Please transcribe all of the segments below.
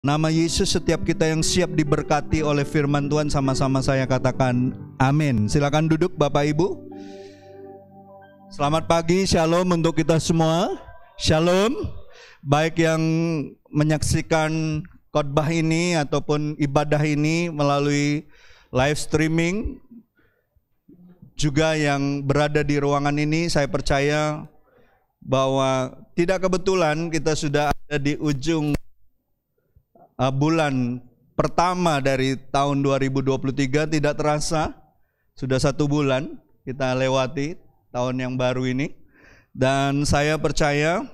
Nama Yesus, setiap kita yang siap diberkati oleh firman Tuhan, sama-sama saya katakan amin. Silakan duduk Bapak Ibu. Selamat pagi, shalom untuk kita semua. Shalom. Baik yang menyaksikan khotbah ini ataupun ibadah ini melalui live streaming, juga yang berada di ruangan ini, saya percaya bahwa tidak kebetulan kita sudah ada di ujung bulan pertama dari tahun 2023. Tidak terasa sudah 1 bulan kita lewati tahun yang baru ini. Dan saya percaya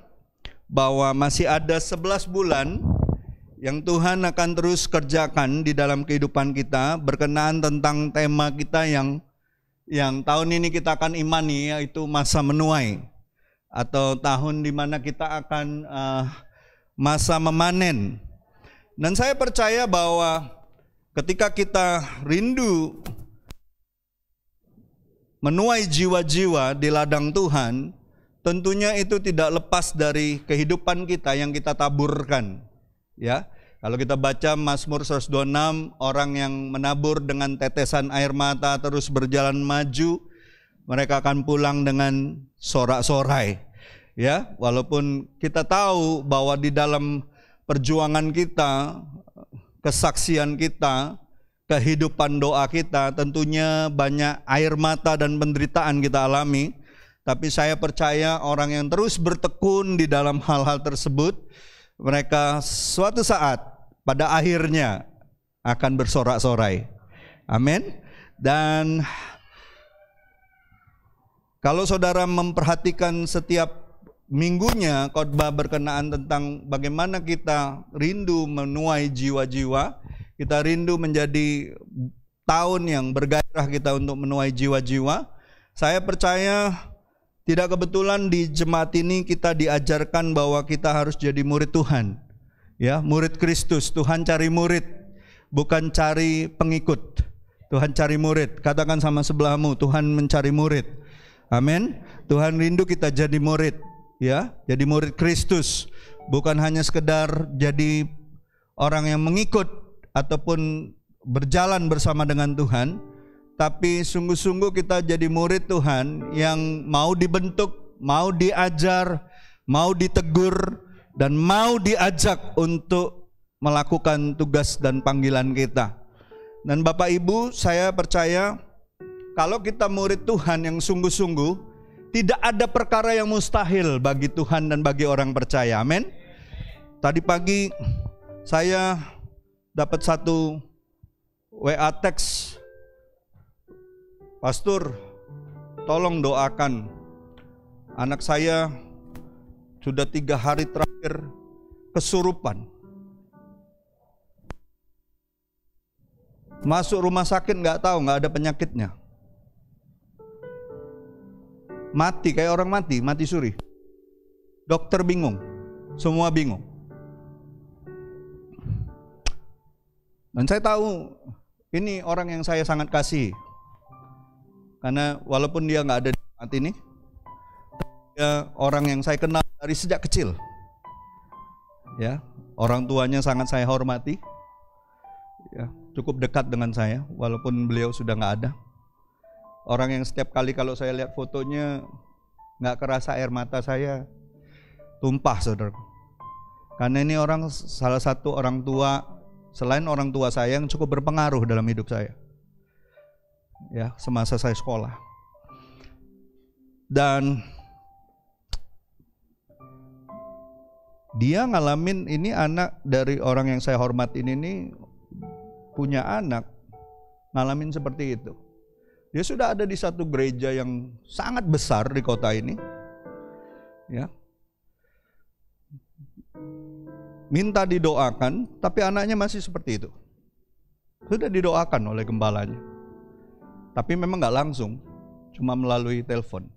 bahwa masih ada 11 bulan yang Tuhan akan terus kerjakan di dalam kehidupan kita, berkenaan tentang tema kita yang tahun ini kita akan imani, yaitu masa menuai, atau tahun di mana kita akan masa memanen. Dan saya percaya bahwa ketika kita rindu menuai jiwa-jiwa di ladang Tuhan, tentunya itu tidak lepas dari kehidupan kita yang kita taburkan. Ya, kalau kita baca Mazmur 126, orang yang menabur dengan tetesan air mata terus berjalan maju, mereka akan pulang dengan sorak-sorai. Ya, walaupun kita tahu bahwa di dalam perjuangan kita, kesaksian kita, kehidupan doa kita, tentunya banyak air mata dan penderitaan kita alami. Tapi saya percaya orang yang terus bertekun di dalam hal-hal tersebut, mereka suatu saat pada akhirnya akan bersorak-sorai. Amin. Dan kalau saudara memperhatikan setiap minggunya khotbah berkenaan tentang bagaimana kita rindu menuai jiwa-jiwa, kita rindu menjadi tahun yang bergairah kita untuk menuai jiwa-jiwa. Saya percaya tidak kebetulan di jemaat ini kita diajarkan bahwa kita harus jadi murid Tuhan. Ya, murid Kristus. Tuhan cari murid, bukan cari pengikut. Tuhan cari murid. Katakan sama sebelahmu, Tuhan mencari murid. Amin. Tuhan rindu kita jadi murid. Ya, jadi murid Kristus, bukan hanya sekedar jadi orang yang mengikut ataupun berjalan bersama dengan Tuhan, tapi sungguh-sungguh kita jadi murid Tuhan yang mau dibentuk, mau diajar, mau ditegur, dan mau diajak untuk melakukan tugas dan panggilan kita. Dan Bapak Ibu, saya percaya kalau kita murid Tuhan yang sungguh-sungguh, tidak ada perkara yang mustahil bagi Tuhan dan bagi orang percaya. Amin. Tadi pagi saya dapat satu WA teks, Pastor, tolong doakan anak saya sudah 3 hari terakhir kesurupan. Masuk rumah sakit nggak tahu, nggak ada penyakitnya. Mati kayak orang mati suri. Dokter bingung, semua bingung. Dan saya tahu ini orang yang saya sangat kasih, karena walaupun dia nggak ada di tempat ini, dia orang yang saya kenal dari sejak kecil. Ya, orang tuanya sangat saya hormati. Ya, cukup dekat dengan saya, walaupun beliau sudah nggak ada. Orang yang setiap kali kalau saya lihat fotonya, nggak kerasa air mata saya tumpah, saudara. Karena ini orang, salah satu orang tua, selain orang tua saya, yang cukup berpengaruh dalam hidup saya. Ya, semasa saya sekolah. Dan dia ngalamin, ini anak dari orang yang saya hormatin ini, punya anak, ngalamin seperti itu. Dia sudah ada di satu gereja yang sangat besar di kota ini. Ya. Minta didoakan, tapi anaknya masih seperti itu. Sudah didoakan oleh gembalanya. Tapi memang gak langsung, cuma melalui telepon.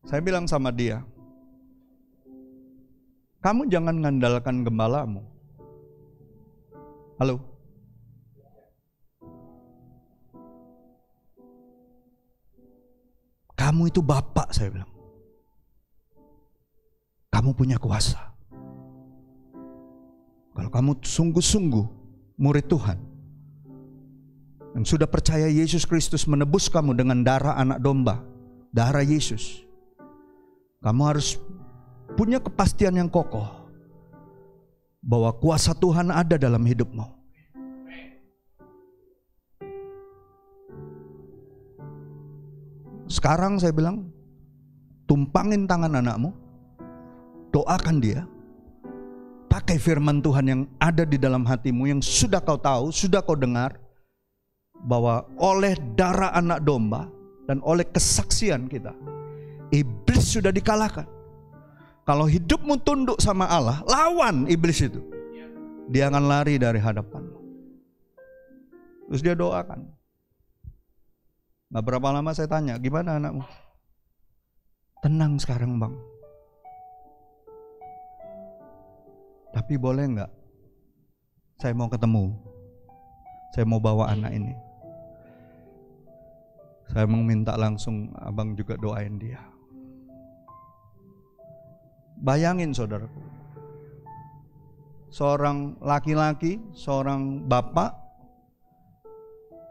Saya bilang sama dia, kamu jangan mengandalkan gembalamu. Halo? Kamu itu bapak, saya bilang. Kamu punya kuasa. Kalau kamu sungguh-sungguh murid Tuhan, dan sudah percaya Yesus Kristus menebus kamu dengan darah anak domba, darah Yesus, kamu harus punya kepastian yang kokoh bahwa kuasa Tuhan ada dalam hidupmu. Sekarang saya bilang, tumpangin tangan anakmu, doakan dia, pakai firman Tuhan yang ada di dalam hatimu, yang sudah kau tahu, sudah kau dengar, bahwa oleh darah anak domba dan oleh kesaksian kita, iblis sudah dikalahkan. Kalau hidupmu tunduk sama Allah, lawan iblis itu, dia akan lari dari hadapanmu. Terus dia doakan. Gak berapa lama saya tanya, gimana anakmu? Tenang sekarang bang. Tapi boleh gak? Saya mau ketemu. Saya mau bawa anak ini. Saya mau minta langsung abang juga doain dia. Bayangin saudaraku, seorang laki-laki, seorang bapak,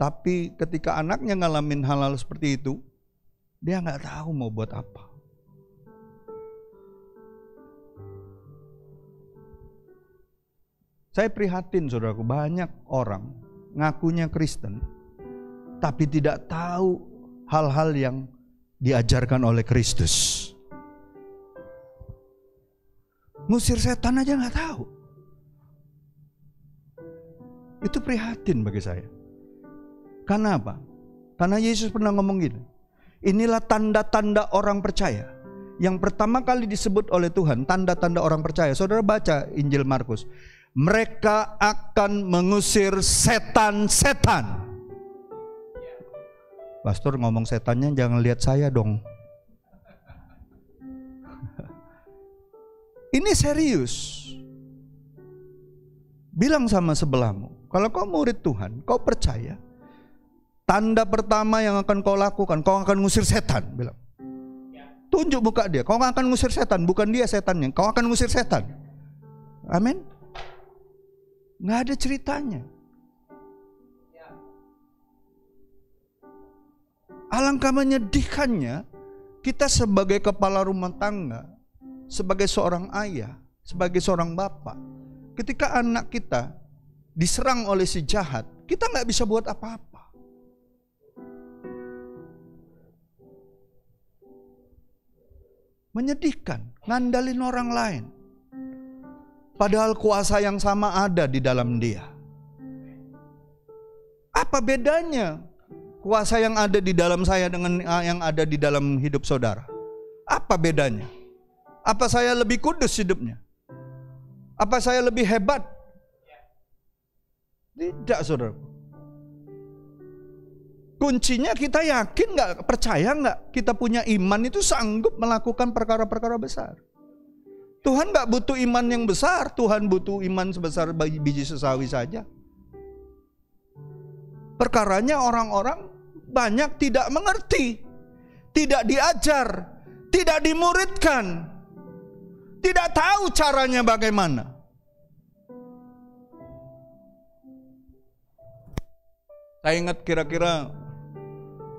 tapi ketika anaknya ngalamin hal-hal seperti itu, dia gak tahu mau buat apa. Saya prihatin saudaraku, banyak orang ngakunya Kristen, tapi tidak tahu hal-hal yang diajarkan oleh Kristus. Ngusir setan aja gak tahu. Itu prihatin bagi saya. Karena apa? Karena Yesus pernah ngomong gini, inilah tanda-tanda orang percaya. Yang pertama kali disebut oleh Tuhan, tanda-tanda orang percaya. Saudara baca Injil Markus. Mereka akan mengusir setan-setan. Pastor ngomong setannya jangan lihat saya dong. Ini serius. Bilang sama sebelahmu, kalau kau murid Tuhan, kau percaya, tanda pertama yang akan kau lakukan, kau akan ngusir setan. Bilang, tunjuk muka dia, kau akan ngusir setan, bukan dia setannya, kau akan ngusir setan. Amin. Nggak ada ceritanya. Alangkah menyedihkannya, kita sebagai kepala rumah tangga, sebagai seorang ayah, sebagai seorang bapak, ketika anak kita diserang oleh si jahat, kita nggak bisa buat apa-apa. Menyedihkan, ngandalin orang lain. Padahal kuasa yang sama ada di dalam dia. Apa bedanya kuasa yang ada di dalam saya dengan yang ada di dalam hidup saudara? Apa bedanya? Apa saya lebih kudus hidupnya? Apa saya lebih hebat? Tidak, saudara. Kuncinya kita yakin gak, percaya gak, kita punya iman itu sanggup melakukan perkara-perkara besar. Tuhan gak butuh iman yang besar, Tuhan butuh iman sebesar biji sesawi saja. Perkaranya orang-orang banyak tidak mengerti, tidak diajar, tidak dimuridkan, tidak tahu caranya bagaimana. Saya ingat kira-kira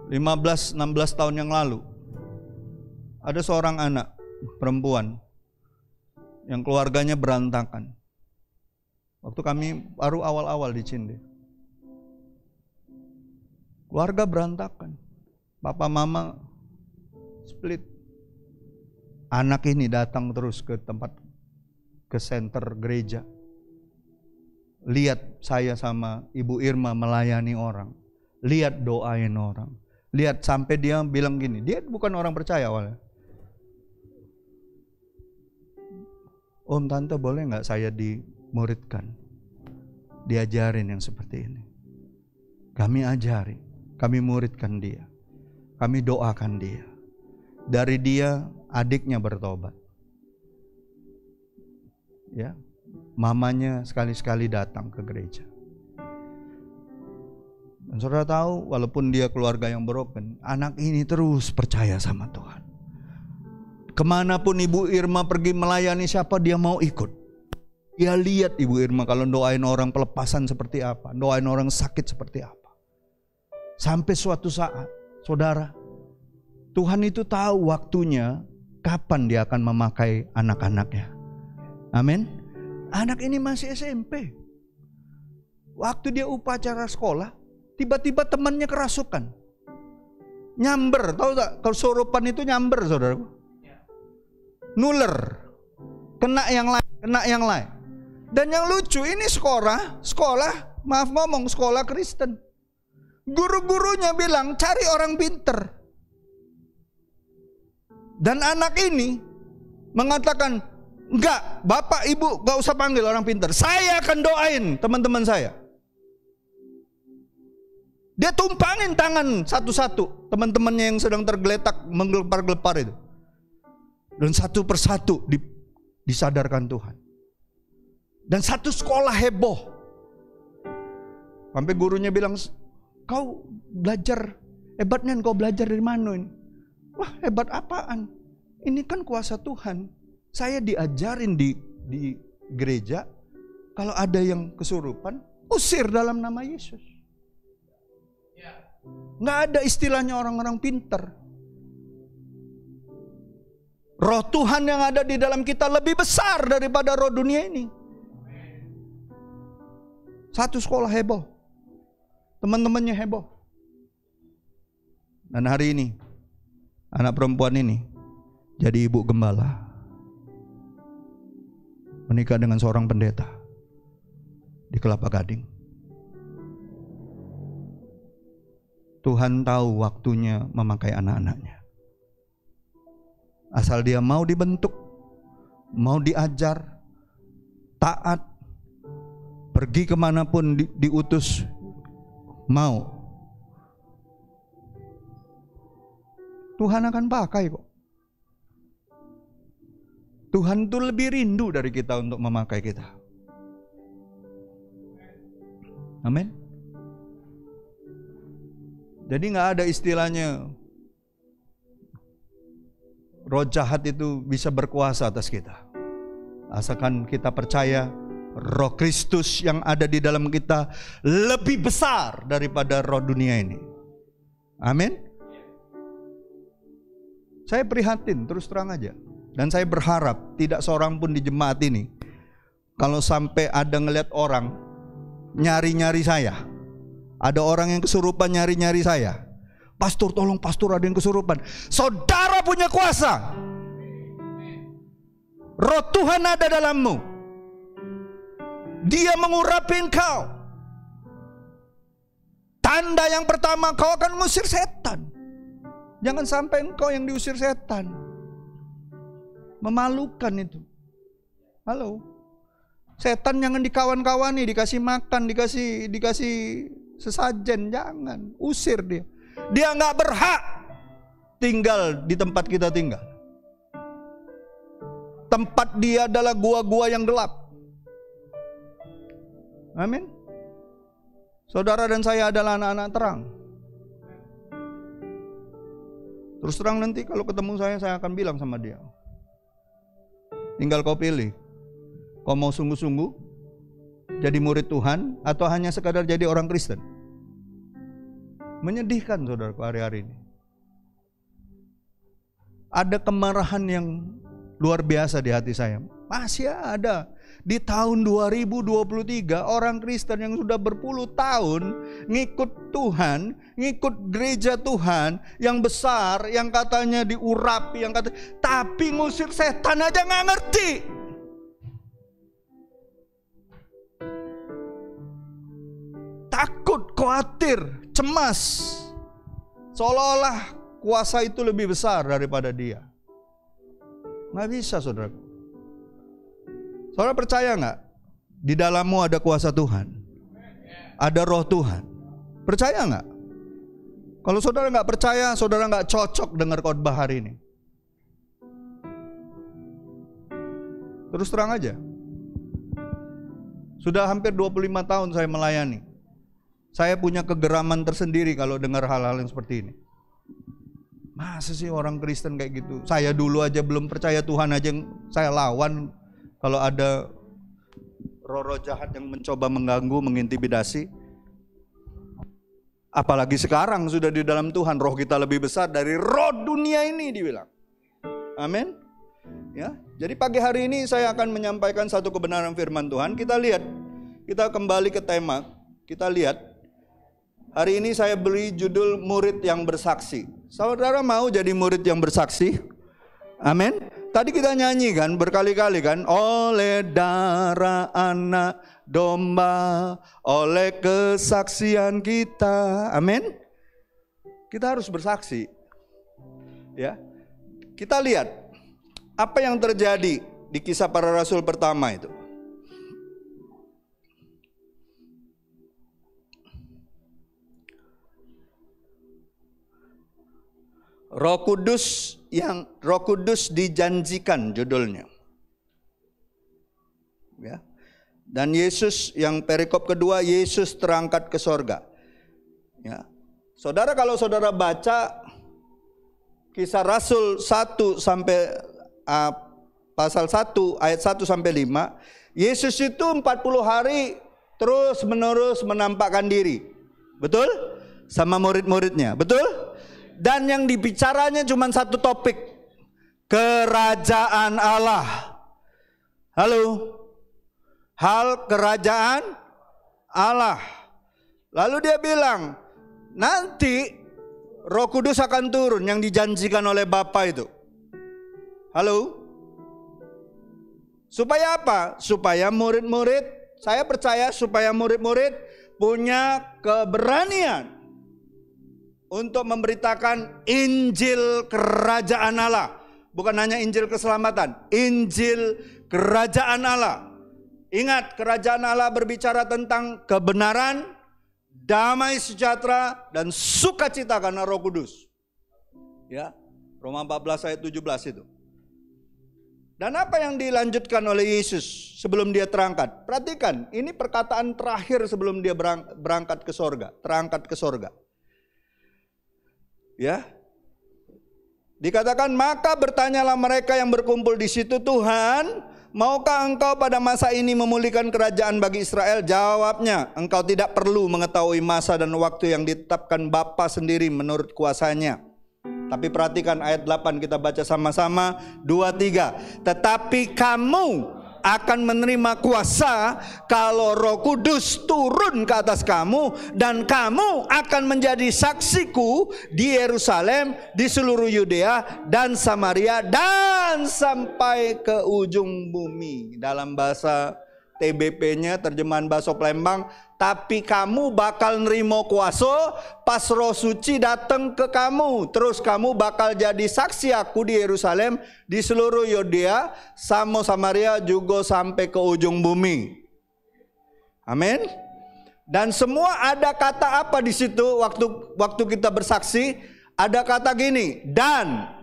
15-16 tahun yang lalu, ada seorang anak perempuan yang keluarganya berantakan. Waktu kami baru awal-awal di Cinde. Keluarga berantakan. Papa mama split. Anak ini datang terus ke center gereja. Lihat saya sama Ibu Irma melayani orang. Lihat doain orang. Lihat sampai dia bilang gini, dia bukan orang percaya awalnya. Om tante boleh gak saya dimuridkan, diajarin yang seperti ini. Kami ajari, kami muridkan dia, kami doakan dia. Dari dia adiknya bertobat. Ya, mamanya sekali-sekali datang ke gereja. Dan saudara tahu, walaupun dia keluarga yang broken, anak ini terus percaya sama Tuhan. Kemanapun Ibu Irma pergi melayani siapa dia mau ikut. Dia lihat Ibu Irma kalau doain orang pelepasan seperti apa, doain orang sakit seperti apa. Sampai suatu saat, saudara, Tuhan itu tahu waktunya kapan dia akan memakai anak-anaknya. Amin. Anak ini masih SMP. Waktu dia upacara sekolah, tiba-tiba temannya kerasukan. Nyamber, tahu tak? Kesurupan itu nyamber, saudara. Nuler. Kena yang lain. Dan yang lucu, ini sekolah, maaf ngomong, sekolah Kristen. Guru-gurunya bilang cari orang pinter. Dan anak ini mengatakan, enggak, bapak ibu gak usah panggil orang pinter, saya akan doain teman-teman saya. Dia tumpangin tangan satu-satu teman-temannya yang sedang tergeletak menggelepar-gelepar itu. Dan satu persatu disadarkan Tuhan. Dan satu sekolah heboh. Sampai gurunya bilang, kau belajar, hebatnya kau belajar dari mana ini? Wah, hebat apaan? Ini kan kuasa Tuhan. Saya diajarin di gereja, kalau ada yang kesurupan, usir dalam nama Yesus. Nggak ada istilahnya orang-orang pinter. Roh Tuhan yang ada di dalam kita lebih besar daripada roh dunia ini. Satu sekolah heboh, teman-temannya heboh. Dan hari ini anak perempuan ini jadi ibu gembala, menikah dengan seorang pendeta di Kelapa Gading. Tuhan tahu waktunya memakai anak-anaknya. Asal dia mau dibentuk, mau diajar, taat, pergi kemanapun diutus, mau. Tuhan akan pakai kok. Tuhan tuh lebih rindu dari kita untuk memakai kita. Amin. Jadi gak ada istilahnya roh jahat itu bisa berkuasa atas kita. Asalkan kita percaya Roh Kristus yang ada di dalam kita lebih besar daripada roh dunia ini. Amin. Saya prihatin, terus terang aja. Dan saya berharap tidak seorang pun di jemaat ini, kalau sampai ada ngelihat orang nyari-nyari saya, ada orang yang kesurupan nyari-nyari saya, pastor tolong pastor ada yang kesurupan. Saudara punya kuasa. Roh Tuhan ada dalammu. Dia mengurapi engkau. Tanda yang pertama, kau akan mengusir setan. Jangan sampai engkau yang diusir setan. Memalukan itu. Halo. Setan jangan dikawan-kawani, dikasih makan, dikasih sesajen, jangan. Usir dia. Dia nggak berhak tinggal di tempat kita tinggal. Tempat dia adalah gua-gua yang gelap. Amin. Saudara dan saya adalah anak-anak terang. Terus terang nanti kalau ketemu saya akan bilang sama dia, tinggal kau pilih, kau mau sungguh-sungguh jadi murid Tuhan atau hanya sekadar jadi orang Kristen. Menyedihkan saudaraku hari-hari ini. Ada kemarahan yang luar biasa di hati saya. Masih ada. Di tahun 2023 orang Kristen yang sudah berpuluh tahun ngikut Tuhan, ngikut gereja Tuhan yang besar, yang katanya diurapi, yang tapi ngusir setan aja nggak ngerti. Takut, khawatir, cemas, seolah-olah kuasa itu lebih besar daripada dia. Nggak bisa saudara. Saudara percaya nggak? Di dalammu ada kuasa Tuhan, ada roh Tuhan. Percaya nggak? Kalau saudara nggak percaya, saudara nggak cocok dengar khotbah hari ini. Terus terang aja. Sudah hampir 25 tahun saya melayani. Saya punya kegeraman tersendiri kalau dengar hal-hal yang seperti ini. Masa sih orang Kristen kayak gitu? Saya dulu aja belum percaya Tuhan aja yang saya lawan. Kalau ada roh-roh jahat yang mencoba mengganggu, mengintimidasi. Apalagi sekarang sudah di dalam Tuhan, roh kita lebih besar dari roh dunia ini dibilang. Amin. Ya, jadi pagi hari ini saya akan menyampaikan satu kebenaran firman Tuhan. Kita lihat, kita kembali ke tema. Kita lihat. Hari ini saya beri judul murid yang bersaksi. Saudara mau jadi murid yang bersaksi? Amin. Tadi kita nyanyi kan berkali-kali kan, oleh darah anak domba, oleh kesaksian kita. Amin. Kita harus bersaksi. Ya. Kita lihat apa yang terjadi di Kisah Para Rasul pertama itu. Roh Kudus dijanjikan judulnya. Ya. Dan Yesus yang perikop kedua, Yesus terangkat ke sorga. Ya. Saudara, kalau saudara baca Kisah Rasul 1 sampai pasal 1 ayat 1 sampai 5, Yesus itu 40 hari terus menerus menampakkan diri. Betul? Sama murid-muridnya. Betul? Dan yang dibicaranya cuma satu topik, kerajaan Allah. Halo, hal kerajaan Allah. Lalu dia bilang, nanti Roh Kudus akan turun yang dijanjikan oleh Bapa itu. Halo, supaya apa? Supaya murid-murid, saya percaya supaya murid-murid punya keberanian untuk memberitakan Injil kerajaan Allah. Bukan hanya Injil keselamatan, Injil kerajaan Allah. Ingat, kerajaan Allah berbicara tentang kebenaran, damai sejahtera, dan sukacita karena Roh Kudus. Ya, Roma 14 ayat 17 itu. Dan apa yang dilanjutkan oleh Yesus sebelum dia terangkat? Perhatikan, ini perkataan terakhir sebelum dia berangkat ke sorga, terangkat ke sorga. Ya, dikatakan maka bertanyalah mereka yang berkumpul di situ, Tuhan, maukah engkau pada masa ini memulihkan kerajaan bagi Israel? Jawabnya, engkau tidak perlu mengetahui masa dan waktu yang ditetapkan Bapa sendiri menurut kuasanya. Tapi perhatikan ayat 8, kita baca sama-sama 2-3. Tetapi kamu akan menerima kuasa kalau Roh Kudus turun ke atas kamu, dan kamu akan menjadi saksiku di Yerusalem, di seluruh Yudea dan Samaria, dan sampai ke ujung bumi. Dalam bahasa TBP-nya, terjemahan bahasa Palembang, tapi kamu bakal nerimo kuasa pas Roh Suci datang ke kamu. Terus kamu bakal jadi saksi aku di Yerusalem, di seluruh Yudea, sama Samaria, juga sampai ke ujung bumi. Amin. Dan semua ada kata apa di situ waktu kita bersaksi? Ada kata gini, dan.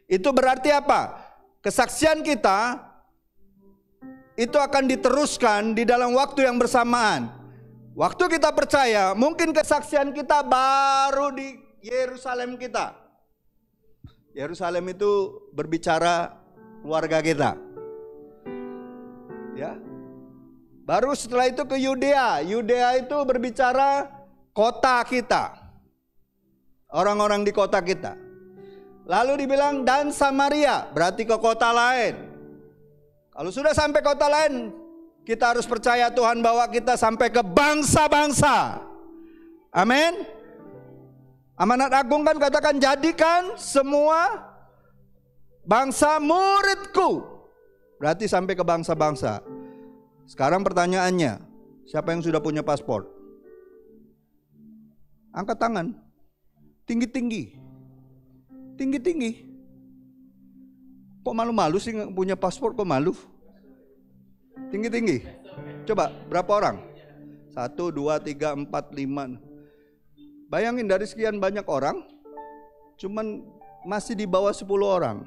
Itu berarti apa? Kesaksian kita itu akan diteruskan di dalam waktu yang bersamaan. Waktu kita percaya, mungkin kesaksian kita baru di Yerusalem kita. Yerusalem itu berbicara keluarga kita. Ya. Baru setelah itu ke Yudea. Yudea itu berbicara kota kita. Orang-orang di kota kita. Lalu dibilang dan Samaria, berarti ke kota lain. Kalau sudah sampai kota lain, kita harus percaya Tuhan bawa kita sampai ke bangsa-bangsa. Amin. Amanat agung kan katakan, jadikan semua bangsa muridku. Berarti sampai ke bangsa-bangsa. Sekarang pertanyaannya, siapa yang sudah punya paspor? Angkat tangan. Tinggi-tinggi. Tinggi-tinggi. Kok malu-malu sih punya paspor, kok malu? Tinggi-tinggi. Coba berapa orang? 1, 2, 3, 4, 5. Bayangin dari sekian banyak orang, cuman masih di bawah 10 orang.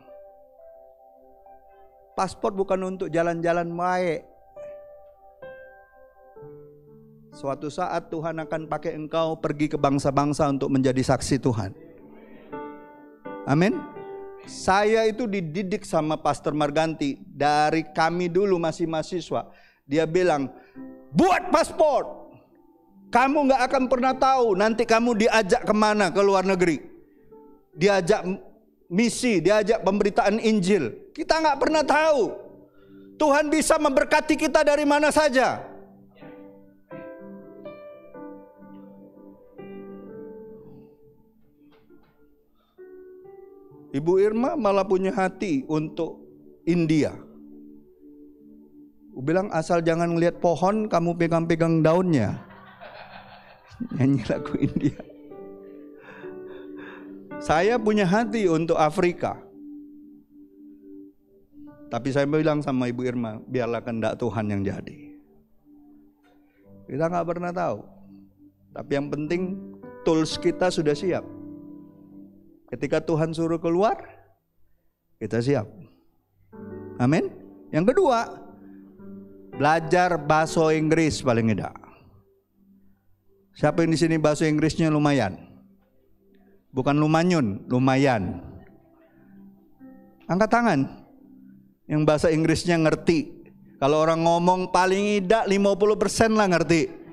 Paspor bukan untuk jalan-jalan baik. Suatu saat Tuhan akan pakai engkau pergi ke bangsa-bangsa untuk menjadi saksi Tuhan. Amin. Saya itu dididik sama Pastor Marganti dari kami dulu masih mahasiswa. Dia bilang, buat paspor. Kamu gak akan pernah tahu nanti kamu diajak kemana ke luar negeri. Diajak misi, diajak pemberitaan Injil. Kita gak pernah tahu. Tuhan bisa memberkati kita dari mana saja. Ibu Irma malah punya hati untuk India. Bilang asal jangan ngelihat pohon, kamu pegang-pegang daunnya. Nyanyi lagu India. Saya punya hati untuk Afrika. Tapi saya bilang sama Ibu Irma, biarlah kehendak Tuhan yang jadi. Kita nggak pernah tahu. Tapi yang penting tools kita sudah siap. Ketika Tuhan suruh keluar, kita siap. Amin. Yang kedua, belajar bahasa Inggris paling tidak. Siapa yang di sini bahasa Inggrisnya lumayan? Bukan lumanyun, lumayan. Angkat tangan. Yang bahasa Inggrisnya ngerti. Kalau orang ngomong paling tidak 50% lah ngerti.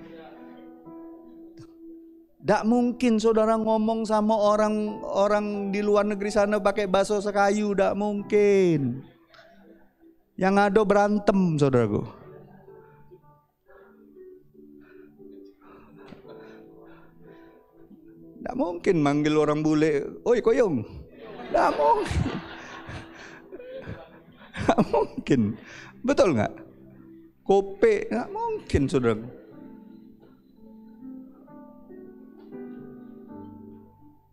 Tidak mungkin saudara ngomong sama orang di luar negeri sana pakai bahasa Sekayu, tidak mungkin. Yang ada berantem saudaraku. Tidak mungkin manggil orang bule, oi koyong. Tidak mungkin. Tidak mungkin. Betul nggak? Kope, nggak mungkin saudara.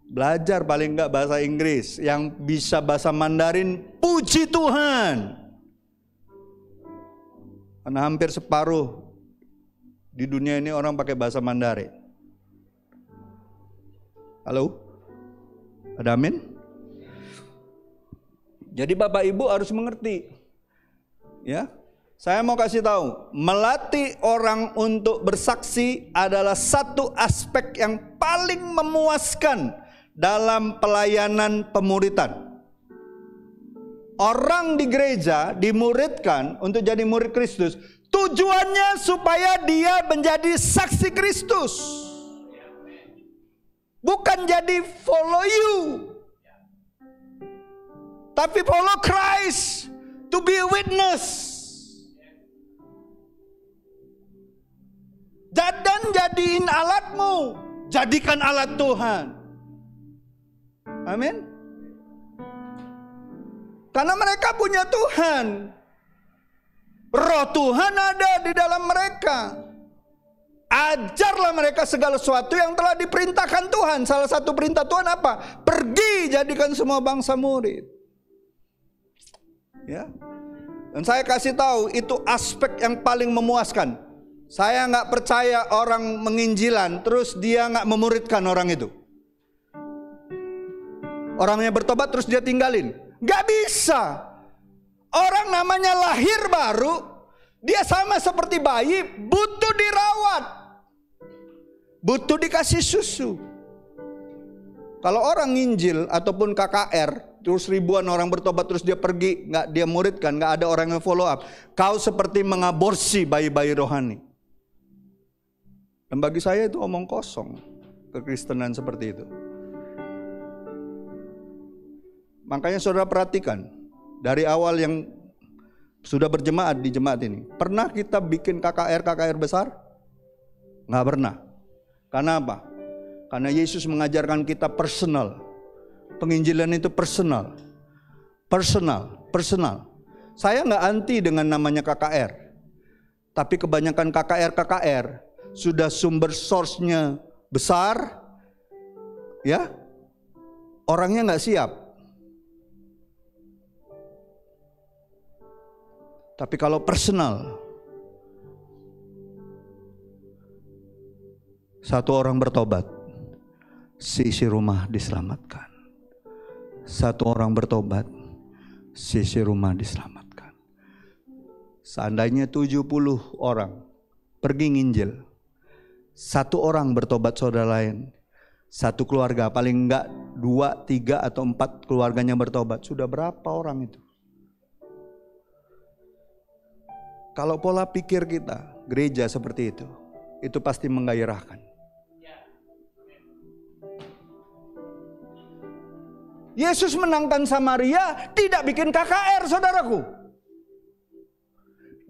Belajar paling nggak bahasa Inggris. Yang bisa bahasa Mandarin, puji Tuhan. Karena hampir separuh di dunia ini orang pakai bahasa Mandarin. Halo? Ada amin? Jadi Bapak Ibu harus mengerti. Ya. Saya mau kasih tahu, melatih orang untuk bersaksi adalah satu aspek yang paling memuaskan dalam pelayanan pemuritan. Orang di gereja dimuridkan untuk jadi murid Kristus, tujuannya supaya dia menjadi saksi Kristus. Bukan jadi follow you, tapi follow Christ to be a witness. Dan jadiin alatmu, jadikan alat Tuhan. Amin. Karena mereka punya Tuhan. Roh Tuhan ada di dalam mereka. Ajarlah mereka segala sesuatu yang telah diperintahkan Tuhan. Salah satu perintah Tuhan apa? Pergi jadikan semua bangsa murid. Ya. Dan saya kasih tahu itu aspek yang paling memuaskan. Saya nggak percaya orang menginjilan terus dia nggak memuridkan orang itu. Orangnya bertobat terus dia tinggalin. Nggak bisa. Orang namanya lahir baru, dia sama seperti bayi, butuh dirawat, butuh dikasih susu. Kalau orang nginjil ataupun KKR, terus ribuan orang bertobat terus dia pergi, nggak dia muridkan, nggak ada orang yang follow up, kau seperti mengaborsi bayi-bayi rohani. Dan bagi saya itu omong kosong, kekristenan seperti itu. Makanya saudara perhatikan, dari awal yang sudah berjemaat di jemaat ini, pernah kita bikin KKR besar? Nggak pernah. Karena apa? Karena Yesus mengajarkan kita personal. Penginjilan itu personal. Personal. Saya nggak anti dengan namanya KKR. Tapi kebanyakan KKR sudah sumber source-nya besar, ya, orangnya nggak siap. Tapi kalau personal, satu orang bertobat, seisi rumah diselamatkan. Satu orang bertobat, seisi rumah diselamatkan. Seandainya 70 orang pergi nginjil, satu orang bertobat saudara lain, Satu keluarga, paling enggak 2, 3, atau 4 keluarganya bertobat. Sudah berapa orang itu? Kalau pola pikir kita, gereja seperti itu pasti menggairahkan. Yesus menangkan Samaria tidak bikin KKR, saudaraku.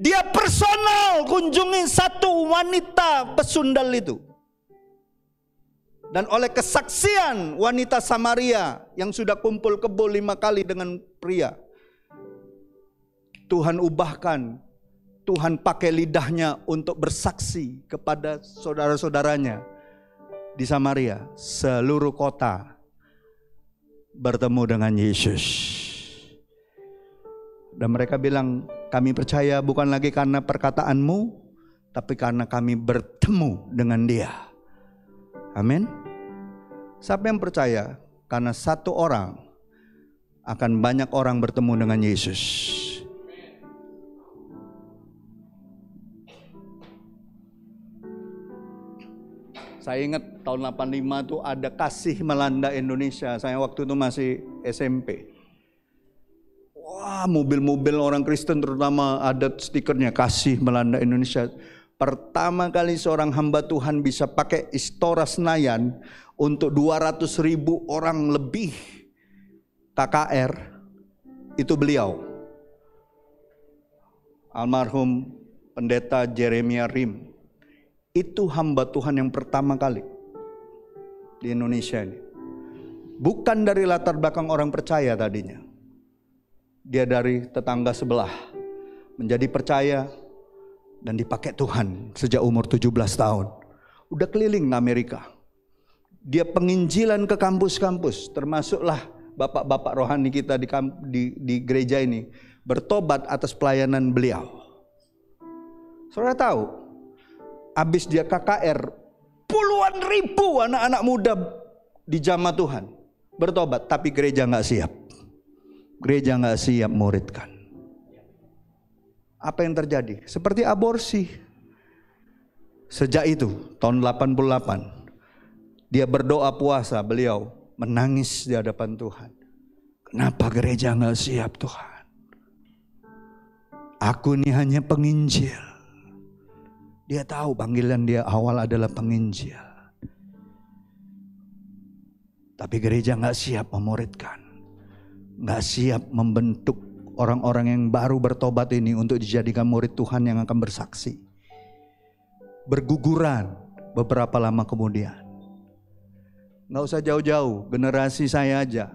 Dia personal kunjungi satu wanita pesundal itu. Dan oleh kesaksian wanita Samaria yang sudah kumpul kebo 5 kali dengan pria, Tuhan ubahkan, Tuhan pakai lidahnya untuk bersaksi kepada saudara-saudaranya di Samaria. Seluruh kota bertemu dengan Yesus. Dan mereka bilang, kami percaya bukan lagi karena perkataanmu, tapi karena kami bertemu dengan dia. Amin. Siapa yang percaya? Karena satu orang akan banyak orang bertemu dengan Yesus. Saya ingat tahun 85 itu ada kasih melanda Indonesia. Saya waktu itu masih SMP. Wah, mobil-mobil orang Kristen terutama ada stikernya kasih melanda Indonesia. Pertama kali seorang hamba Tuhan bisa pakai Istora Senayan untuk 200.000 orang lebih KKR, itu beliau. Almarhum Pendeta Jeremia Rim. Itu hamba Tuhan yang pertama kali di Indonesia ini. Bukan dari latar belakang orang percaya tadinya. Dia dari tetangga sebelah. Menjadi percaya dan dipakai Tuhan sejak umur 17 tahun. Udah keliling Amerika. Dia penginjilan ke kampus-kampus. Termasuklah bapak-bapak rohani kita di gereja ini bertobat atas pelayanan beliau. Saudara tahu, habis dia KKR, puluhan ribu anak-anak muda dijamah Tuhan bertobat, tapi gereja nggak siap. Gereja nggak siap muridkan. Apa yang terjadi? Seperti aborsi. Sejak itu, tahun 88, dia berdoa puasa, beliau menangis di hadapan Tuhan. Kenapa gereja nggak siap Tuhan? Aku ini hanya penginjil. Dia tahu panggilan dia awal adalah penginjil. Tapi gereja nggak siap memuridkan. Nggak siap membentuk orang-orang yang baru bertobat ini untuk dijadikan murid Tuhan yang akan bersaksi. Berguguran beberapa lama kemudian. Nggak usah jauh-jauh, generasi saya aja.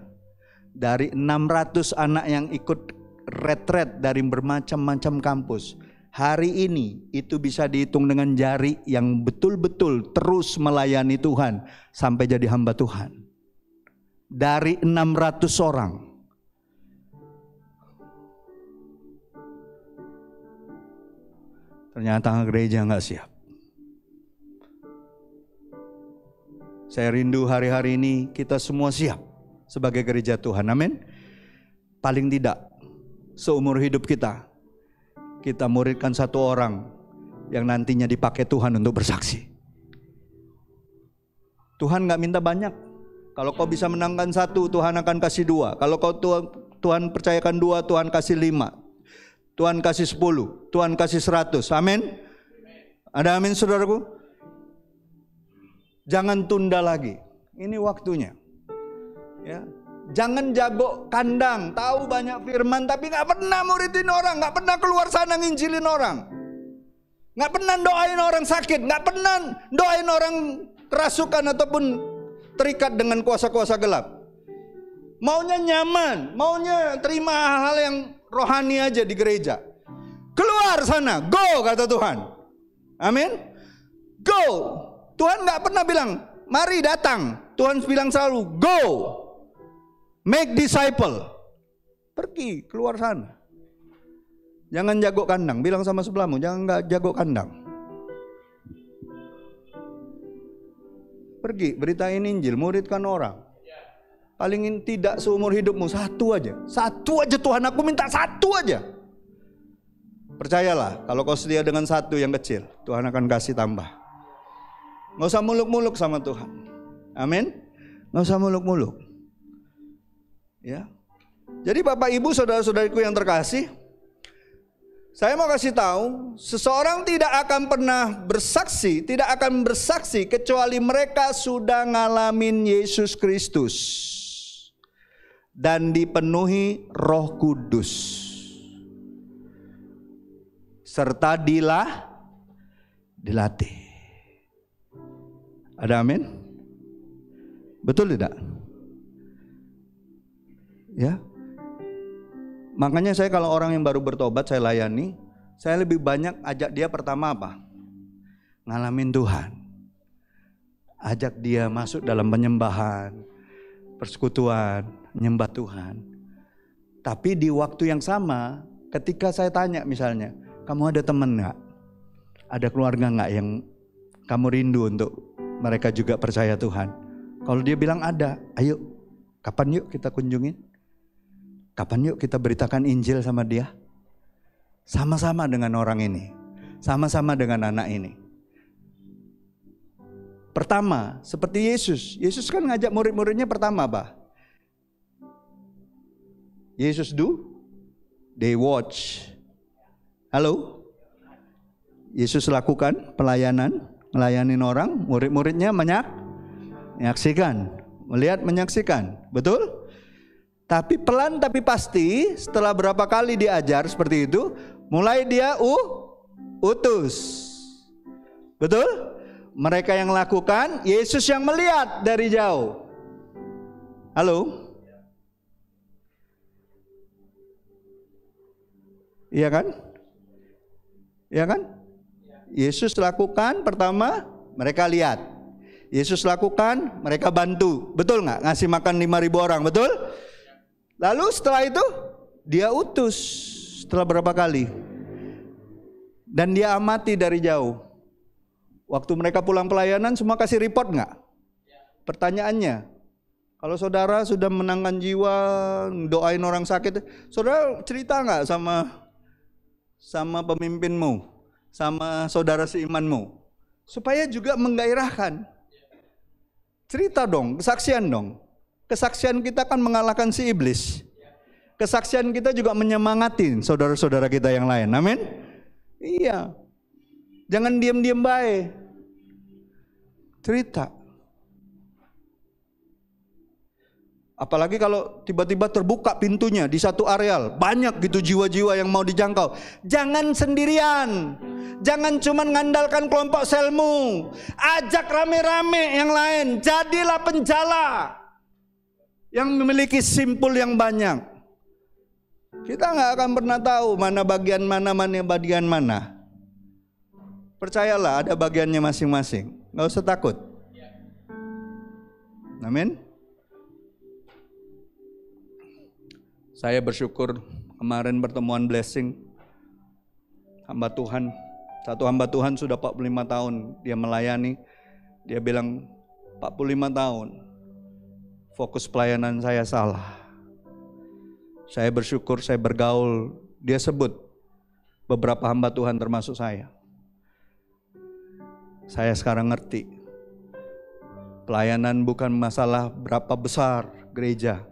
Dari 600 anak yang ikut retret dari bermacam-macam kampus. Hari ini itu bisa dihitung dengan jari yang betul-betul terus melayani Tuhan sampai jadi hamba Tuhan. Dari 600 orang. Ternyata gereja nggak siap. Saya rindu hari-hari ini kita semua siap sebagai gereja Tuhan. Amin. Paling tidak seumur hidup kita muridkan satu orang yang nantinya dipakai Tuhan untuk bersaksi. Tuhan gak minta banyak. Kalau kau bisa menangkan satu, Tuhan akan kasih 2. Kalau kau Tuhan percayakan 2, Tuhan kasih 5. Tuhan kasih 10, Tuhan kasih 100. Amin. Ada amin saudaraku? Jangan tunda lagi. Ini waktunya. Ya. Jangan jago kandang, tahu banyak firman tapi gak pernah muridin orang, gak pernah keluar sana nginjilin orang, gak pernah doain orang sakit, gak pernah doain orang kerasukan ataupun terikat dengan kuasa-kuasa gelap. Maunya nyaman, maunya terima hal-hal yang rohani aja di gereja. Keluar sana, go kata Tuhan. Amin. Go. Tuhan gak pernah bilang mari datang. Tuhan bilang selalu go. Make disciple. Pergi keluar sana. Jangan jago kandang. Bilang sama sebelahmu, jangan nggak jago kandang. Pergi beritain Injil, muridkan orang. Paling tidak seumur hidupmu satu aja. Satu aja Tuhan, aku minta satu aja. Percayalah, kalau kau setia dengan satu yang kecil, Tuhan akan kasih tambah. Nggak usah muluk-muluk sama Tuhan. Amin. Nggak usah muluk-muluk. Ya. Jadi Bapak Ibu, saudara-saudariku yang terkasih, saya mau kasih tahu, seseorang tidak akan pernah bersaksi, tidak akan bersaksi kecuali mereka sudah ngalamin Yesus Kristus dan dipenuhi Roh Kudus serta dilatih. Ada amin? Betul tidak? Ya. Makanya saya kalau orang yang baru bertobat saya layani, saya lebih banyak ajak dia pertama apa? Ngalamin Tuhan. Ajak dia masuk dalam penyembahan, persekutuan, menyembah Tuhan. Tapi di waktu yang sama, ketika saya tanya misalnya, kamu ada teman gak? Ada keluarga gak yang kamu rindu untuk mereka juga percaya Tuhan? Kalau dia bilang ada, ayo, kapan yuk kita kunjungin? Kapan yuk kita beritakan Injil sama dia? Sama-sama dengan orang ini. Sama-sama dengan anak ini. Pertama, seperti Yesus. Yesus kan ngajak murid-muridnya pertama apa? Yesus do, they watch. Halo? Yesus lakukan pelayanan, melayani orang, murid-muridnya menyaksikan. Melihat, menyaksikan. Betul? Tapi pelan tapi pasti setelah berapa kali diajar seperti itu, mulai dia utus. Betul? Mereka yang lakukan, Yesus yang melihat dari jauh. Halo? Iya kan? Iya kan? Yesus lakukan pertama, mereka lihat. Yesus lakukan, mereka bantu. Betul nggak? Ngasih makan 5.000 orang, betul? Lalu setelah itu dia utus setelah berapa kali. Dan dia amati dari jauh. Waktu mereka pulang pelayanan semua kasih report nggak? Pertanyaannya, kalau saudara sudah menangkan jiwa, doain orang sakit, saudara cerita nggak sama pemimpinmu, sama saudara seimanmu, supaya juga menggairahkan. Cerita dong, kesaksian dong. Kesaksian kita kan mengalahkan si iblis. Kesaksian kita juga menyemangati saudara-saudara kita yang lain. Amin. Iya. Jangan diam-diam baik. Cerita. Apalagi kalau tiba-tiba terbuka pintunya di satu areal, banyak gitu jiwa-jiwa yang mau dijangkau. Jangan sendirian. Jangan cuma mengandalkan kelompok selmu. Ajak rame-rame yang lain. Jadilah penjala yang memiliki simpul yang banyak. Kita nggak akan pernah tahu mana bagian mana. Percayalah ada bagiannya masing-masing. Nggak usah takut. Amin. Saya bersyukur kemarin pertemuan blessing. Satu hamba Tuhan sudah 45 tahun dia melayani. Dia bilang 45 tahun. Fokus pelayanan saya salah. Saya bersyukur, saya bergaul. Dia sebut beberapa hamba Tuhan termasuk saya. Saya sekarang ngerti. Pelayanan bukan masalah berapa besar gereja,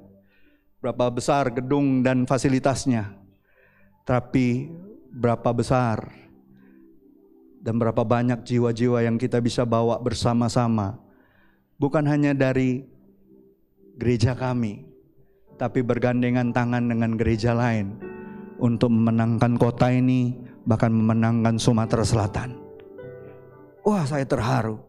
berapa besar gedung dan fasilitasnya, tapi berapa besar dan berapa banyak jiwa-jiwa yang kita bisa bawa bersama-sama. Bukan hanya dari gereja kami, tapi bergandengan tangan dengan gereja lain untuk memenangkan kota ini, bahkan memenangkan Sumatera Selatan. Wah, saya terharu.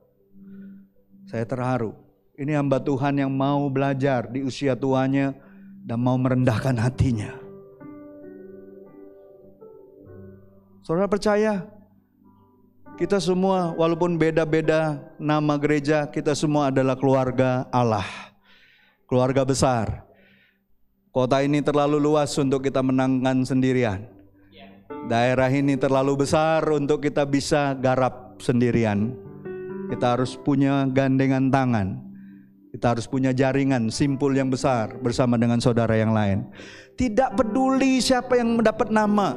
Ini hamba Tuhan yang mau belajar di usia tuanya dan mau merendahkan hatinya. Saudara percaya, kita semua walaupun beda-beda nama gereja, kita semua adalah keluarga Allah. Keluarga besar. Kota ini terlalu luas untuk kita menangkan sendirian. Daerah ini terlalu besar untuk kita bisa garap sendirian. Kita harus punya gandengan tangan. Kita harus punya jaringan simpul yang besar bersama dengan saudara yang lain. Tidak peduli siapa yang mendapat nama,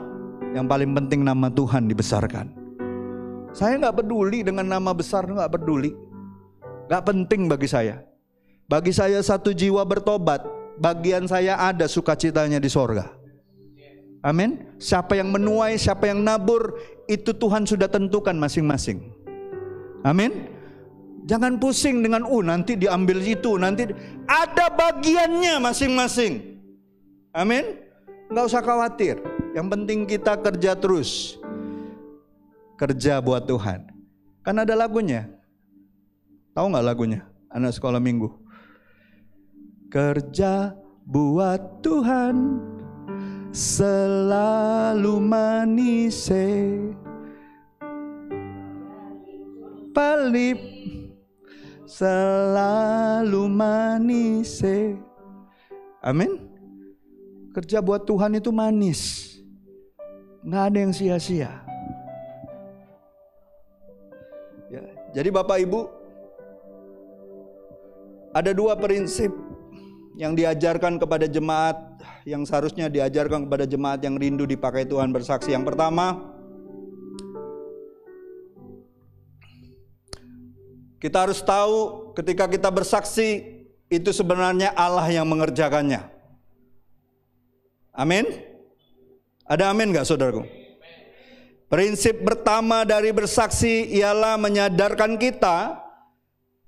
yang paling penting nama Tuhan dibesarkan. Saya gak peduli dengan nama besar, gak peduli. Gak penting bagi saya. Bagi saya satu jiwa bertobat, bagian saya ada sukacitanya di sorga. Amin. Siapa yang menuai, siapa yang nabur, itu Tuhan sudah tentukan masing-masing. Amin. Jangan pusing dengan nanti diambil itu, nanti ada bagiannya masing-masing. Amin. Nggak usah khawatir. Yang penting kita kerja terus. Kerja buat Tuhan. Kan ada lagunya. Tahu nggak lagunya? Anak sekolah minggu. Kerja buat Tuhan selalu manis palip selalu manis. Amin. Kerja buat Tuhan itu manis, nggak ada yang sia-sia. Ya, jadi Bapak Ibu, ada dua prinsip yang diajarkan kepada jemaat, yang seharusnya diajarkan kepada jemaat yang rindu dipakai Tuhan bersaksi. Yang pertama, kita harus tahu ketika kita bersaksi, itu sebenarnya Allah yang mengerjakannya. Amin? Ada amin gak saudaraku? Prinsip pertama dari bersaksi ialah menyadarkan kita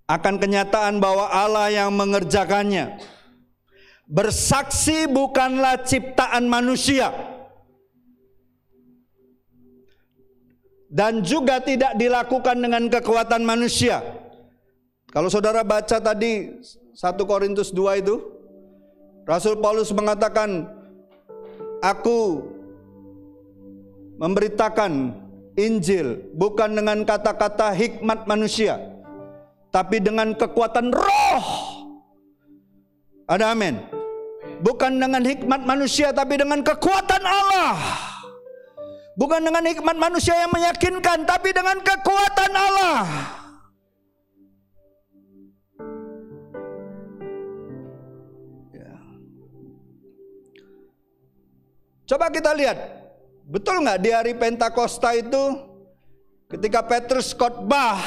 akan kenyataan bahwa Allah yang mengerjakannya. Bersaksi bukanlah ciptaan manusia, dan juga tidak dilakukan dengan kekuatan manusia. Kalau saudara baca tadi 1 Korintus 2 itu, Rasul Paulus mengatakan, aku memberitakan Injil bukan dengan kata-kata hikmat manusia, tapi dengan kekuatan roh. Ada amin. Bukan dengan hikmat manusia, tapi dengan kekuatan Allah. Bukan dengan hikmat manusia yang meyakinkan, tapi dengan kekuatan Allah. Ya. Coba kita lihat, betul nggak di hari Pentakosta itu, ketika Petrus khotbah,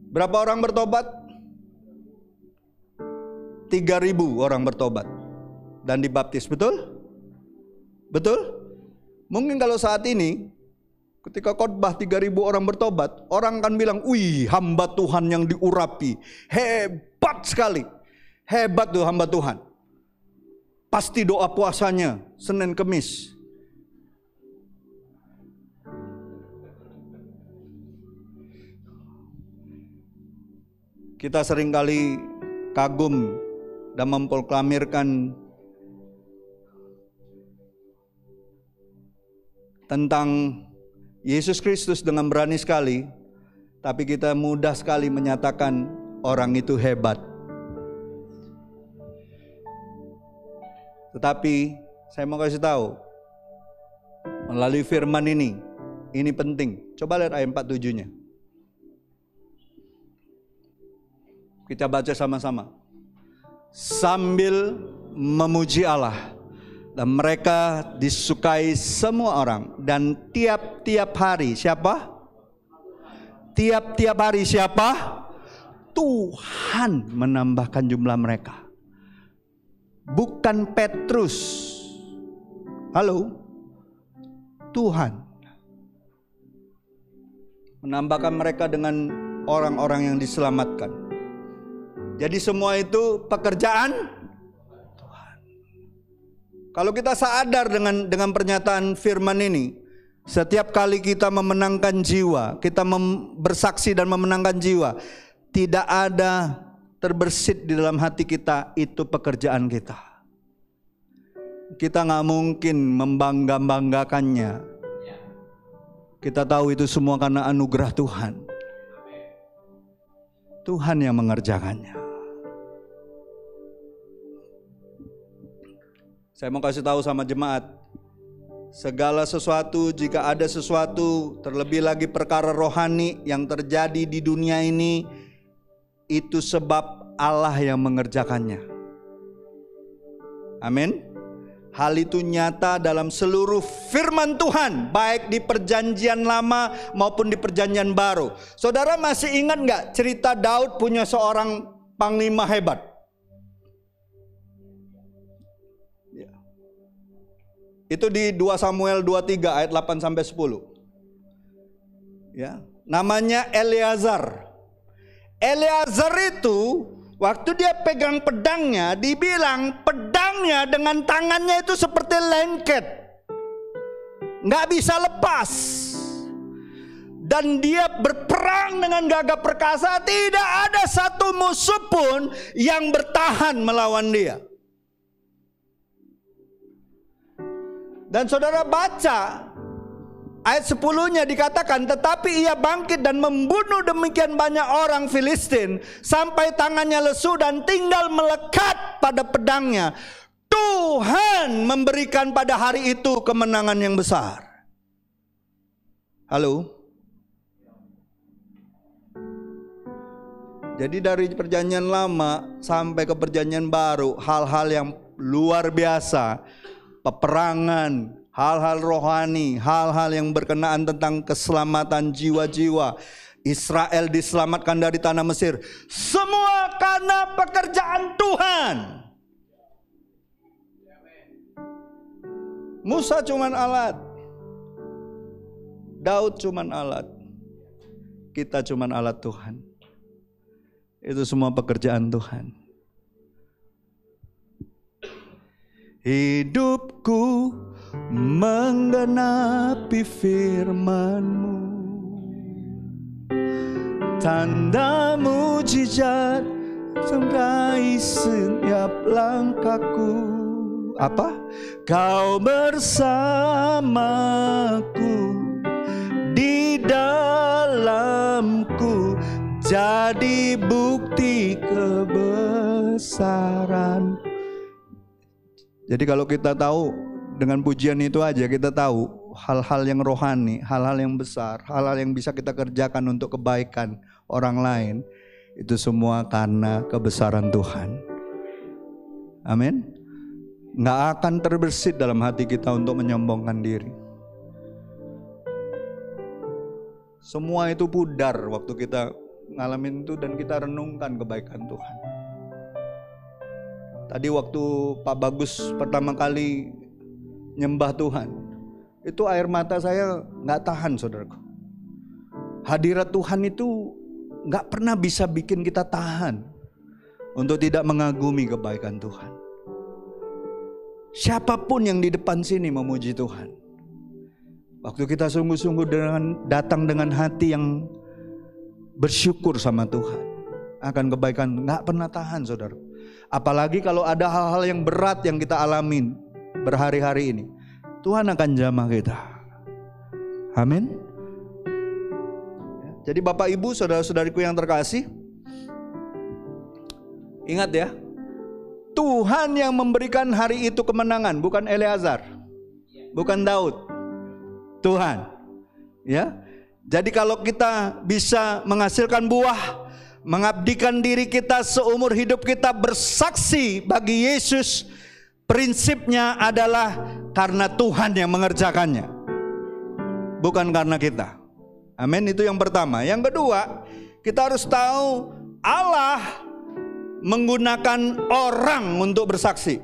berapa orang bertobat? 3.000 orang bertobat dan dibaptis, betul? Betul? Mungkin kalau saat ini ketika khotbah 3.000 orang bertobat, orang akan bilang, "Wih, hamba Tuhan yang diurapi. Hebat sekali. Hebat tuh hamba Tuhan. Pasti doa puasanya Senin Kemis." Kita seringkali kagum dan memproklamirkan tentang Yesus Kristus dengan berani sekali, tapi kita mudah sekali menyatakan orang itu hebat. Tetapi saya mau kasih tahu, melalui firman ini penting. Coba lihat ayat 47-nya. Kita baca sama-sama. Sambil memuji Allah, dan mereka disukai semua orang, dan tiap-tiap hari siapa? Tiap-tiap hari siapa? Tuhan menambahkan jumlah mereka. Bukan Petrus. Halo? Tuhan menambahkan mereka dengan orang-orang yang diselamatkan. Jadi semua itu pekerjaan Tuhan. Kalau kita sadar dengan pernyataan firman ini, setiap kali kita memenangkan jiwa, kita bersaksi dan memenangkan jiwa, tidak ada terbersit di dalam hati kita, itu pekerjaan kita. Kita nggak mungkin membanggakannya. Kita tahu itu semua karena anugerah Tuhan. Tuhan yang mengerjakannya. Saya mau kasih tahu sama jemaat, segala sesuatu, jika ada sesuatu, terlebih lagi perkara rohani yang terjadi di dunia ini, itu sebab Allah yang mengerjakannya. Amin. Hal itu nyata dalam seluruh firman Tuhan, baik di perjanjian lama maupun di perjanjian baru. Saudara masih ingat nggak cerita Daud punya seorang panglima hebat? Ya. Itu di 2 Samuel 23 ayat 8-10. Ya, namanya Eleazar. Eleazar itu waktu dia pegang pedangnya, dibilang pedangnya dengan tangannya itu seperti lengket, nggak bisa lepas. Dan dia berperang dengan gagah perkasa, tidak ada satu musuh pun yang bertahan melawan dia. Dan saudara baca ayat 10-nya dikatakan, tetapi ia bangkit dan membunuh demikian banyak orang Filistin sampai tangannya lesu dan tinggal melekat pada pedangnya. Tuhan memberikan pada hari itu kemenangan yang besar. Halo? Jadi dari perjanjian lama sampai ke perjanjian baru, hal-hal yang luar biasa, peperangan, hal-hal rohani, hal-hal yang berkenaan tentang keselamatan jiwa-jiwa. Israel diselamatkan dari tanah Mesir. Semua karena pekerjaan Tuhan. Musa cuman alat. Daud cuman alat. Kita cuman alat Tuhan. Itu semua pekerjaan Tuhan. Hidupku menggenapi firman-Mu, tanda mujizat sertai setiap langkahku. Apa? Kau bersamaku, di dalamku, jadi bukti kebesaran. Jadi kalau kita tahu dengan pujian itu aja, kita tahu hal-hal yang rohani, hal-hal yang besar, hal-hal yang bisa kita kerjakan untuk kebaikan orang lain, itu semua karena kebesaran Tuhan. Amin. Nggak akan terbersit dalam hati kita untuk menyombongkan diri. Semua itu pudar waktu kita ngalamin itu dan kita renungkan kebaikan Tuhan. Tadi waktu Pak Bagus pertama kali nyembah Tuhan, itu air mata saya nggak tahan, saudaraku. Hadirat Tuhan itu nggak pernah bisa bikin kita tahan untuk tidak mengagumi kebaikan Tuhan. Siapapun yang di depan sini memuji Tuhan, waktu kita sungguh-sungguh datang dengan hati yang bersyukur sama Tuhan, akan kebaikan nggak pernah tahan, saudara. Apalagi kalau ada hal-hal yang berat yang kita alamin berhari-hari ini, Tuhan akan jamah kita. Amin. Jadi Bapak Ibu, saudara-saudariku yang terkasih, ingat ya, Tuhan yang memberikan hari itu kemenangan, bukan Eleazar, bukan Daud, Tuhan. Ya, jadi kalau kita bisa menghasilkan buah, mengabdikan diri kita seumur hidup kita bersaksi bagi Yesus, prinsipnya adalah karena Tuhan yang mengerjakannya, bukan karena kita. Amin, itu yang pertama. Yang kedua, kita harus tahu Allah menggunakan orang untuk bersaksi.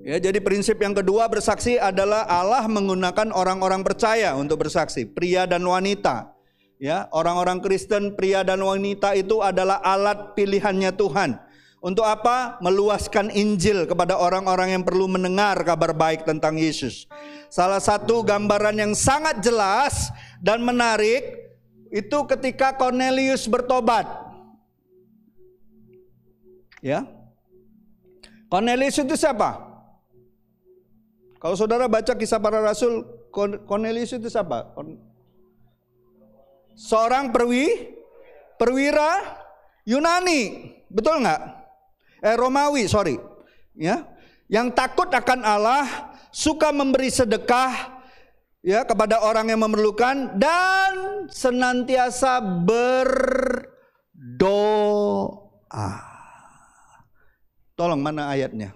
Ya, jadi prinsip yang kedua bersaksi adalah Allah menggunakan orang-orang percaya untuk bersaksi, pria dan wanita. Ya, orang-orang Kristen, pria dan wanita itu adalah alat pilihannya Tuhan. Untuk apa? Meluaskan Injil kepada orang-orang yang perlu mendengar kabar baik tentang Yesus. Salah satu gambaran yang sangat jelas dan menarik itu ketika Cornelius bertobat. Ya. Cornelius itu siapa? Kalau saudara baca Kisah Para Rasul, Cornelius itu siapa? Seorang perwira Yunani, betul nggak? Romawi, sorry. Ya, yang takut akan Allah, suka memberi sedekah, ya, kepada orang yang memerlukan, dan senantiasa berdoa. Tolong, mana ayatnya?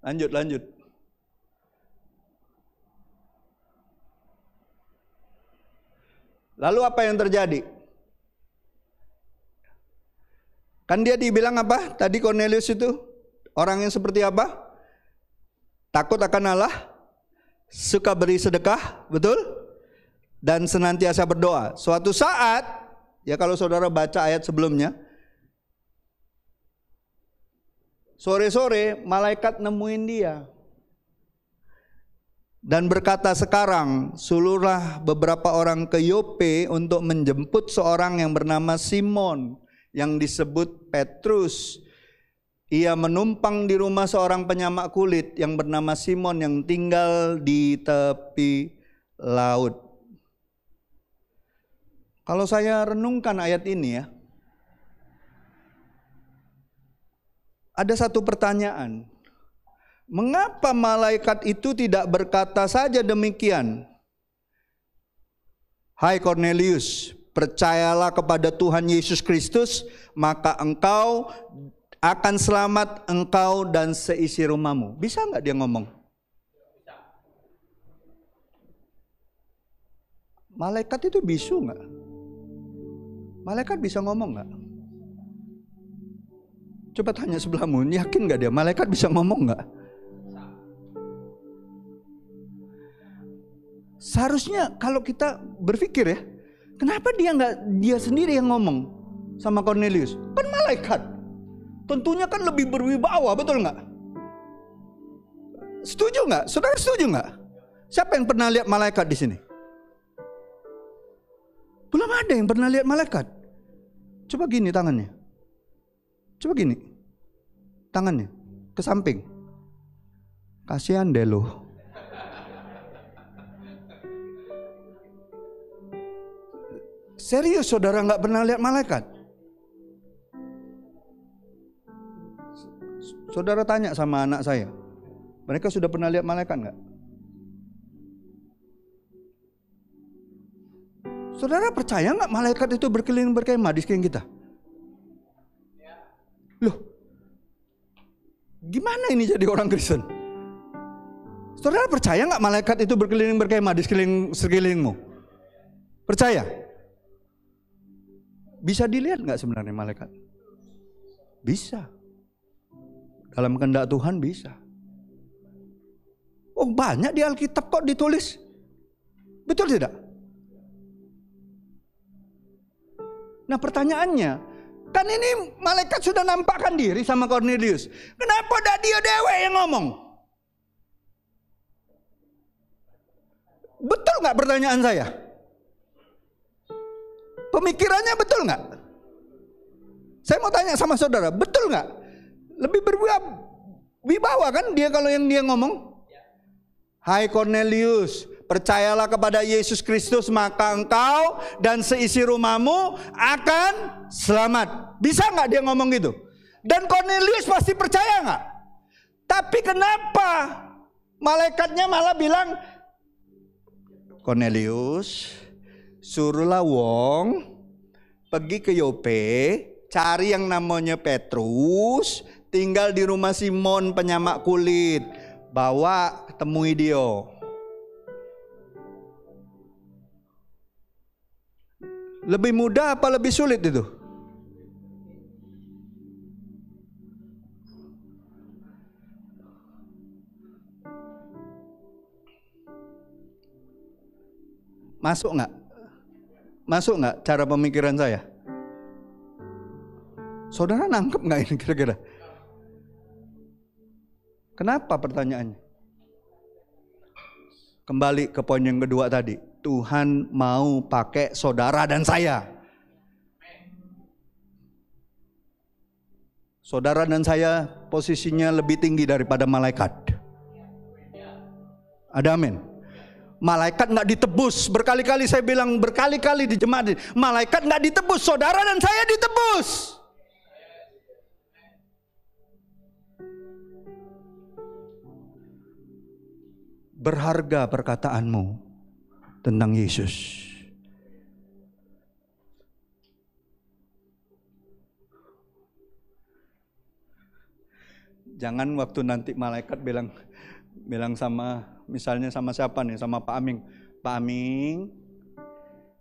Lanjut. Lalu apa yang terjadi? Kan dia dibilang apa? Tadi Cornelius itu orang yang seperti apa? Takut akan Allah, suka beri sedekah, betul? Dan senantiasa berdoa. Suatu saat, ya kalau saudara baca ayat sebelumnya, sore-sore malaikat nemuin dia dan berkata, sekarang suruhlah beberapa orang ke Yope untuk menjemput seorang yang bernama Simon yang disebut Petrus. Ia menumpang di rumah seorang penyamak kulit yang bernama Simon yang tinggal di tepi laut. Kalau saya renungkan ayat ini ya, ada satu pertanyaan. Mengapa malaikat itu tidak berkata saja demikian? Hai Cornelius, percayalah kepada Tuhan Yesus Kristus, maka engkau akan selamat, engkau dan seisi rumahmu. Bisa nggak dia ngomong? Malaikat itu bisu nggak? Malaikat bisa ngomong nggak? Coba tanya sebelahmu, yakin nggak dia malaikat bisa ngomong nggak? Seharusnya kalau kita berpikir ya, kenapa dia sendiri yang ngomong sama Cornelius? Kan malaikat, tentunya kan lebih berwibawa, betul nggak? Setuju nggak? Saudara setuju nggak? Siapa yang pernah lihat malaikat di sini? Belum ada yang pernah lihat malaikat. Coba gini tangannya. Coba gini. Tangannya ke samping. Kasihan deh lo. Serius saudara nggak pernah lihat malaikat? Saudara tanya sama anak saya. Mereka sudah pernah lihat malaikat nggak? Saudara percaya nggak malaikat itu berkeliling berkemah di sekeliling kita? Loh, gimana ini jadi orang Kristen? Saudara percaya nggak malaikat itu berkeliling berkemah di sekelilingmu? Percaya? Bisa dilihat nggak sebenarnya malaikat? Bisa. Dalam kehendak Tuhan bisa. Oh banyak di Alkitab kok ditulis. Betul tidak? Nah pertanyaannya, kan ini malaikat sudah nampakkan diri sama Cornelius. Kenapa dah dia dewe yang ngomong? Betul nggak pertanyaan saya? Pemikirannya betul nggak? Saya mau tanya sama saudara, betul nggak? Lebih berwibawa kan dia kalau yang dia ngomong? Hai Cornelius, percayalah kepada Yesus Kristus, maka engkau dan seisi rumahmu akan selamat. Bisa nggak dia ngomong gitu? Dan Cornelius pasti percaya nggak? Tapi kenapa malaikatnya malah bilang, Cornelius, suruhlah wong pergi ke Yope, cari yang namanya Petrus, tinggal di rumah Simon penyamak kulit. Bawa temui dia. Lebih mudah apa lebih sulit itu? Masuk nggak? Masuk nggak cara pemikiran saya? Saudara nangkep nggak ini kira-kira? Kenapa pertanyaannya? Kembali ke poin yang kedua tadi. Tuhan mau pakai saudara dan saya. Saudara dan saya posisinya lebih tinggi daripada malaikat. Ada amin. Malaikat nggak ditebus. Berkali-kali saya bilang, berkali-kali di jemaat. Malaikat nggak ditebus, saudara dan saya ditebus. Berharga perkataanmu tentang Yesus. Jangan waktu nanti malaikat bilang sama, misalnya sama siapa nih, sama Pak Aming. Pak Aming,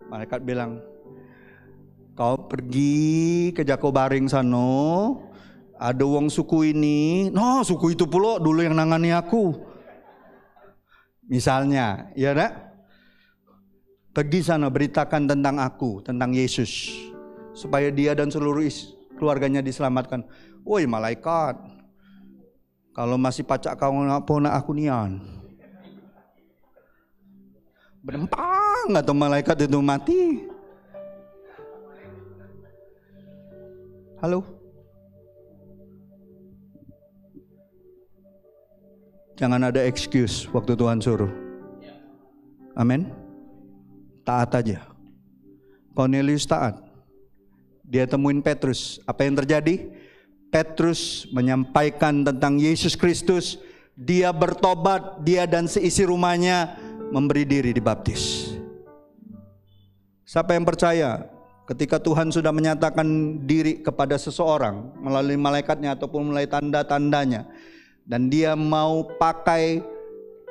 malaikat bilang, kau pergi ke Jakobaring sano, ada wong suku ini, no suku itu pula dulu yang nangani aku. Misalnya, ya nak? Pergi sana beritakan tentang aku, tentang Yesus, supaya dia dan seluruh keluarganya diselamatkan. Woi malaikat, kalau masih pacak kau ngapona aku nian. Berempang atau malaikat itu mati. Halo? Jangan ada excuse waktu Tuhan suruh. Amin. Taat aja. Cornelius taat. Dia temuin Petrus. Apa yang terjadi? Petrus menyampaikan tentang Yesus Kristus. Dia bertobat, dia dan seisi rumahnya memberi diri dibaptis. Siapa yang percaya ketika Tuhan sudah menyatakan diri kepada seseorang melalui malaikatnya ataupun melalui tanda-tandanya, dan dia mau pakai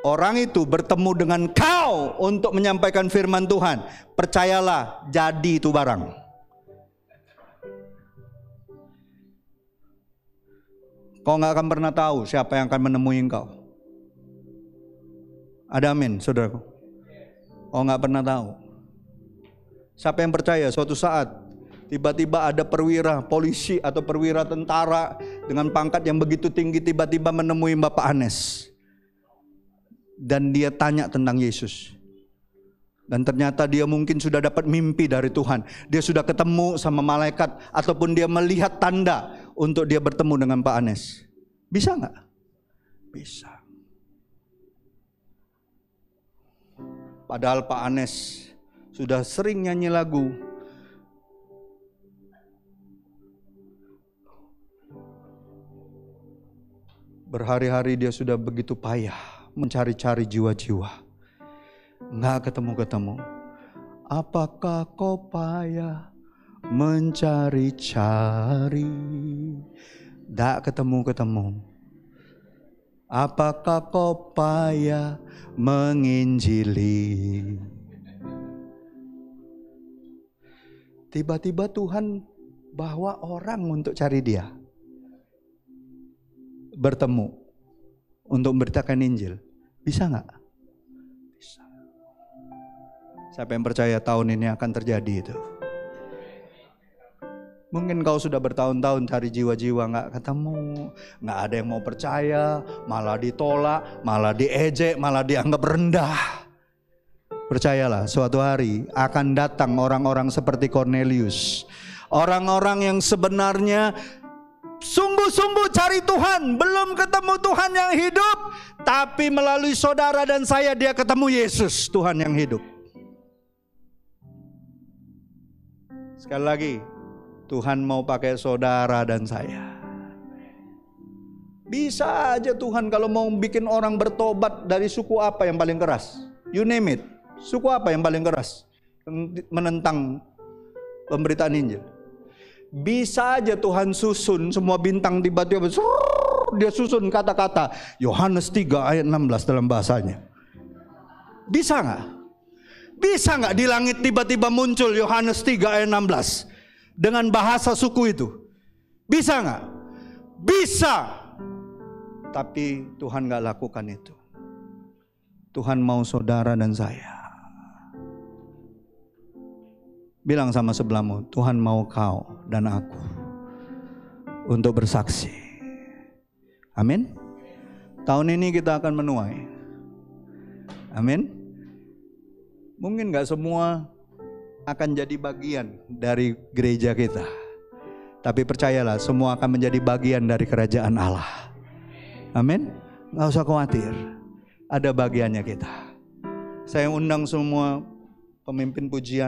orang itu bertemu dengan kau untuk menyampaikan firman Tuhan, percayalah, jadi itu barang. Kau gak akan pernah tahu siapa yang akan menemui engkau. Ada amin, saudaraku? Kau gak pernah tahu. Siapa yang percaya suatu saat tiba-tiba ada perwira polisi atau perwira tentara dengan pangkat yang begitu tinggi tiba-tiba menemui Bapak Anes. Dan dia tanya tentang Yesus. Dan ternyata dia mungkin sudah dapat mimpi dari Tuhan. Dia sudah ketemu sama malaikat ataupun dia melihat tanda untuk dia bertemu dengan Pak Anes. Bisa nggak? Bisa. Padahal Pak Anes sudah sering nyanyi lagu. Berhari-hari dia sudah begitu payah mencari-cari jiwa-jiwa. Nggak ketemu-ketemu. Apakah kau payah mencari-cari? Nggak ketemu-ketemu. Apakah kau payah menginjili? Tiba-tiba Tuhan bawa orang untuk cari dia. Bertemu untuk memberitakan Injil. Bisa nggak? Bisa. Siapa yang percaya tahun ini akan terjadi itu? Mungkin kau sudah bertahun-tahun cari jiwa-jiwa gak ketemu, gak ada yang mau percaya, malah ditolak, malah diejek, malah dianggap rendah. Percayalah, suatu hari akan datang orang-orang seperti Cornelius. Orang-orang yang sebenarnya sungguh-sungguh cari Tuhan, belum ketemu Tuhan yang hidup, tapi melalui saudara dan saya dia ketemu Yesus, Tuhan yang hidup. Sekali lagi, Tuhan mau pakai saudara dan saya. Bisa aja Tuhan kalau mau bikin orang bertobat dari suku apa yang paling keras. You name it. Suku apa yang paling keras menentang pemberitaan Injil. Bisa aja Tuhan susun semua bintang tiba-tiba dia susun kata-kata Yohanes 3 ayat 16 dalam bahasanya. Bisa gak? Bisa gak di langit tiba-tiba muncul Yohanes 3 ayat 16 dengan bahasa suku itu? Bisa gak? Bisa. Tapi Tuhan gak lakukan itu. Tuhan mau saudara dan saya. Bilang sama sebelahmu, Tuhan mau kau dan aku untuk bersaksi. Amin. Tahun ini kita akan menuai. Amin. Mungkin gak semua akan jadi bagian dari gereja kita, tapi percayalah semua akan menjadi bagian dari kerajaan Allah. Amin. Gak usah khawatir, ada bagiannya kita. Saya undang semua pemimpin pujian